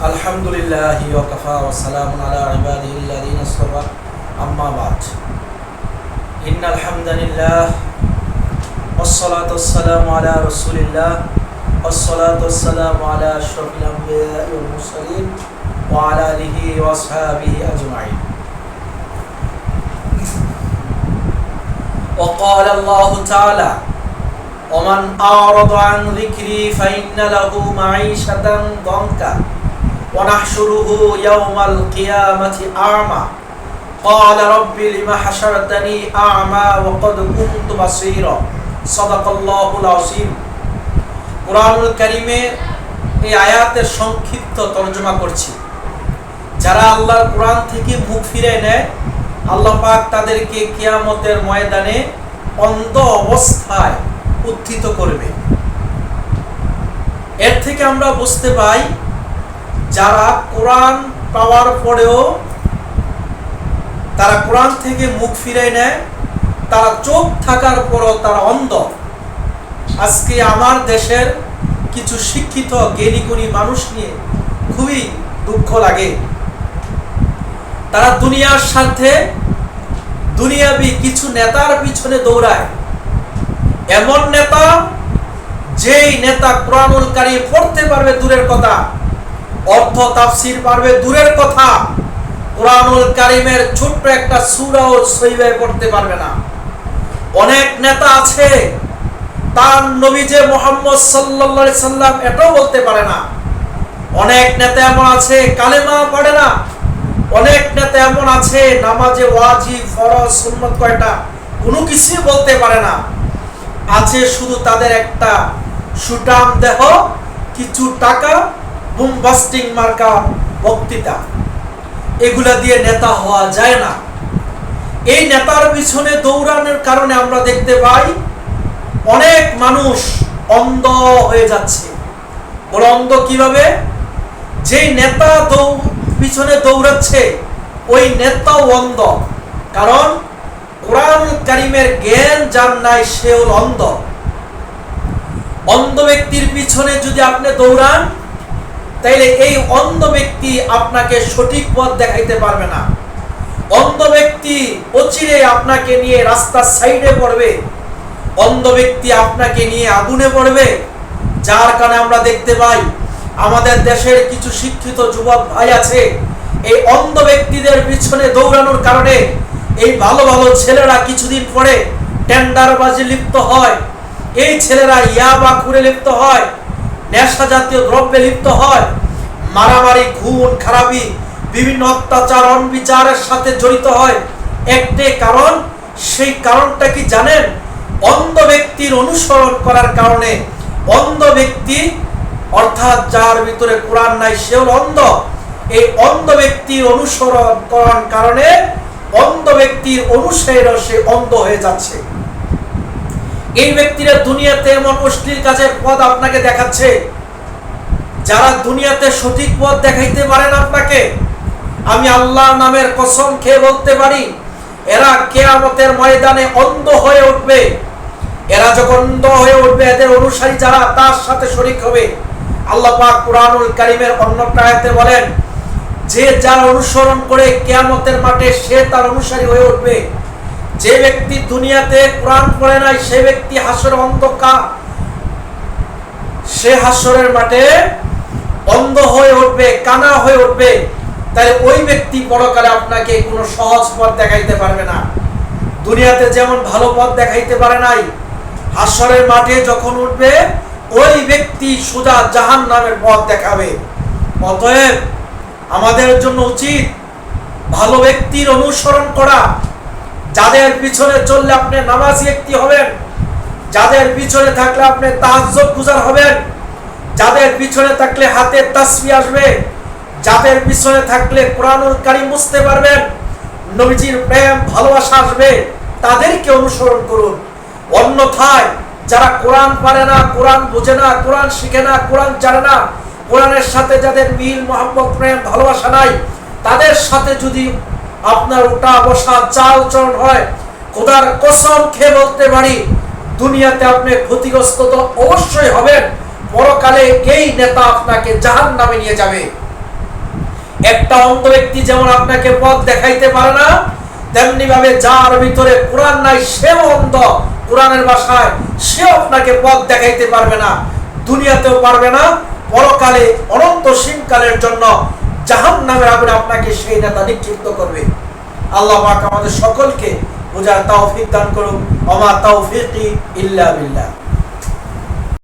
আলহামদুলিল্লাহি ওয়া কাফা ওয়া সালামুন আলা ইবাদিহিল্লাযিনা ইসতাফা আম্মা বা'দ ইন্নাল হামদালিল্লাহ ওয়াসসালাতু ওয়াসসালামু আলা রাসূলিল্লাহ ওয়াসসালাতু ওয়াসসালামু আলা আশরাফিল আমবিয়া'i ওয়াল মুরসালিন ওয়া আলা আলিহি ওয়া আসহাবিহি আজমাইন ওয়া ক্বালা আল্লাহু তাআলা ومن أعرض عن ذكري فإن له معيشة ضنكا ونحشره يوم القيامة أعمى قال رب لم حشرتني أعمى وقد كنت بصيرا صدق الله العظيم কুরআনুল কারীমের এই আয়াতের সংক্ষিপ্ত তরজমা করছি। যারা আল্লাহর কোরআন থেকে মুখ ফিরে নেয়, আল্লাহ পাক তাদেরকে কিয়ামতের ময়দানে অন্ধ অবস্থায় উত্থিত করবে। এর থেকে আমরা বুঝতে পাই, যারা কোরআন পাওয়ার পরেও তারা কোরআন থেকে মুখ ফিরে নেয়, তারা চোখ থাকার পরও তারা অন্ধ। আজকে আমার দেশের কিছু শিক্ষিত জ্ঞানীগুণী মানুষ নিয়ে খুবই দুঃখ লাগে। তারা দুনিয়ার স্বার্থে দুনিয়াবি কিছু নেতার পিছনে দৌড়ায়। এমন নেতা, যেই নেতা কুরআনুল কারীম পড়তে পারবে দূরের কথা, অর্থ তাফসীর পারবে দূরের কথা, কুরআনুল কারীমের ছোট্ট একটা সূরাও সহিভাবে পড়তে পারবে না। অনেক নেতা আছে, তার নবী যে মুহাম্মদ সাল্লাল্লাহু আলাইহি সাল্লাম এটাও বলতে পারে না। অনেক নেতা এমন আছে কালেমা পড়ে না। অনেক নেতা এমন আছে নামাজে ওয়াজিব ফরজ সুন্নাত কয়টা কোনো কিছুই বলতে পারে না। আছে শুধু তাদের একটা সুটাম দেহ, কিছু টাকা, বুমবাস্টিং মার্কা বক্তৃতা, এগুলা দিয়ে নেতা হওয়া যায় না। এই নেতার পিছনে দৌড়ানোর কারণে আমরা দেখতে পাই অনেক মানুষ অন্ধ হয়ে যাচ্ছে। বড় অন্ধ কিভাবে? যেই নেতা পিছনে দৌড়াচ্ছে ওই নেতাও অন্ধ। কারণ কুরআনুল কারীমের জ্ঞান যার নাই সে হল অন্ধ। অন্ধ ব্যক্তির পিছনে যদি আপনি দৌড়ান, তাইলে এই অন্ধ ব্যক্তি আপনাকে সঠিক পথ দেখাইতে পারবে না। অন্ধ ব্যক্তি অচিরে আপনাকে নিয়ে রাস্তার সাইডে পড়বে। অন্ধ ব্যক্তি আপনাকে নিয়ে আগুনে পড়বে। যার কারণে আমরা দেখতে পাই আমাদের দেশের কিছু শিক্ষিত যুবক ভাই আছে, এই অন্ধ ব্যক্তিদের পিছনে দৌড়ানোর কারণে এই ভালো ভালো ছেলেরা কিছুদিন পরে টেন্ডারবাজি লিপ্ত হয়। এই ছেলেরা ইয়াবা খুরে লিপ্ত হয়, নেশা জাতীয় দ্রব্যে লিপ্ত হয়, মারামারি, খুন খারাপি, বিভিন্ন অত্যাচার অনবিচারের সাথে জড়িত হয়। একটাই কারণ, সেই কারণটা কি জানেন? অন্ধ ব্যক্তির অনুসরণ করার কারণে। অন্ধ ব্যক্তি অর্থাৎ যার ভিতরে কোরআন নাই সে হল অন্ধ। এই অন্ধ ব্যক্তির অনুসরণ করার কারণে অন্ধ ব্যক্তির অনুসারীরা সে অন্ধ হয়ে যাচ্ছে। এই ব্যক্তিরা দুনিয়াতে এমন অশ্লীল কাজের পথ আপনাকে দেখাচ্ছে, যারা দুনিয়াতে সঠিক পথ দেখাইতে পারেন আপনাকে, আমি আল্লাহর নামের কসম খেয়ে বলতে পারি, এরা কিয়ামতের ময়দানে অন্ধ হয়ে উঠবে। এরা যখন অন্ধ হয়ে উঠবে, এদের অনুসারী যারা তার সাথে শরীক হবে। আল্লাহ পাক কুরআনুল কারীমের অন্য আয়াতে বলেন, যে যার অনুসরণ করে কিয়ামতের মাঠে সে তার অনুসারী হয়ে উঠবে। যে ব্যক্তি দুনিয়াতে কোরআন পড়ে নাই, সে ব্যক্তি হাসর অন্ধকার, সে হাসরের মাঠে অন্ধ হয়ে উঠবে, কানা হয়ে উঠবে। তাই ওই ব্যক্তি পরকালে আপনাকে কোনো সহজ পথ দেখাইতে পারবে না। দুনিয়াতে যেমন ভালো পথ দেখাইতে পারে নাই, হাসরের মাঠে যখন উঠবে ওই ব্যক্তি সোজা জাহান্নামের পথ দেখাবে। অতএব আমাদের জন্য উচিত ভালো ব্যক্তির অনুসরণ করা। যাদের পিছনে চললে আপনি নামাজি ব্যক্তি হবেন, যাদের পিছনে থাকলে আপনি তাহাজ্জুদ গুজার হবেন, যাদের পিছনে থাকলে হাতে তাসবিহ আসবে, যাদের পিছনে থাকলে কুরআনুল কারীম বুঝতে পারবেন, নবীজির প্রেম ভালোবাসা আসবে, তাদেরকে অনুসরণ করুন। অন্যথায় যারা কোরআন পারে না, কোরআন বোঝে না, কোরআন শিখে না, কোরআন জানে না, কোরআনের সাথে যাদের মিল মহব্বত প্রেম ভালোবাসা নাই, তাদের সাথে যদি আপনার উঠা বসা চাল চলন হয়, খোদার কসম খেয়ে বলতে পারি দুনিয়াতে আপনি ক্ষতিগ্রস্ত তো অবশ্যই হবেন, পরকালে এই নেতা আপনাকে জাহান্নামে নিয়ে যাবে। একটা অন্ধ ব্যক্তি যেমন আপনাকে পথ দেখাইতে পারে না, তেমনি ভাবে যার ভিতরে কোরআন নাই সেও অন্ধ, কোরআনের ভাষায় সেও আপনাকে পথ দেখাইতে পারবে না, দুনিয়াতেও পারবে না, পরকালে অনন্ত সীমকালের জন্য জাহান্নামের আগুনে আপনাকে সেই নেতা নিক্ষিপ্ত করবে। আল্লাহ পাক আমাদের সকলকে বোঝার তৌফিক দান করুন। ওমা তৌফিকি ইল্লা বিল্লাহ।